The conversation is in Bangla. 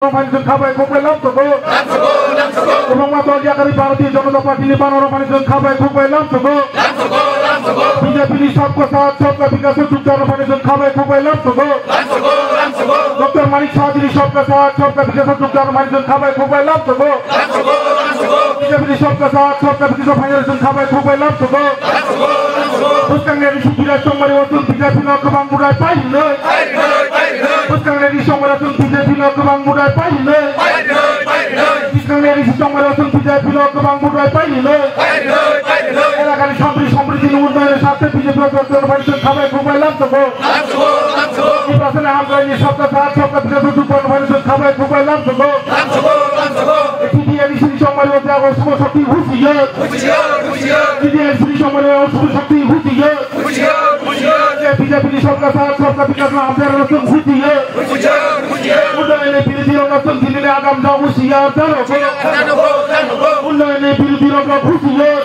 মানুষজন খাবাই খুব পেলাম তো গো এবং দলজাকারী ভারতীয় জনতা পার্টি নিবানোর মানুষজন খাবাই খুব পেলাম তো গো বিজেপি সবকা সাথ সবকা বিকাশ যুক্তার মানুষজন খাবাই খুব পেলাম তো গো ডক্টর মানিক সাহায্যী সবকা সাথ সবকা বিকাশ যুক্তার মানুষজন খাবাই খুব পেলাম তো গো বিজেপি সবকা সাথ সবকা বিকাশ মানুষজন খাবাই খুব পেলাম তো গো পুষ্কাঙ্গের সুবিরাজ সম্মানী অর্জুন বিজেপি নকবাং বুড়ায় পাইলে পুষ্কাঙ্গের সম্মানী বিজেপি নকবাং বুড়ায় পাইলে পুষ্কাঙ্গের সম্মানী অর্জুন বিজেপি নকবাং বুড়ায় পাইলে এলাকার সমৃদ্ধি উন্নয়নের সাথে বিজেপি মানুষজন খাবাই খুব পেলাম তো গো নির্বাচনে হামলায় সবকা সাথ সবকা বিকাশ যুক্তার মানুষজন খাবাই খুব পেলাম তো গো সম্মানী শুভ শক্তি হুঁশিয়ার সম্মানী শুভ শক্তি হুঁশিয়ার বিজেপি সরকার সরকার বিকাশ আমাদের নতুন হুঁশিয়ার উন্নয়নের বিরোধী নতুন দিল্লির আগাম যাও হুঁশিয়ার উন্নয়নের বিরোধী হুঁশিয়ার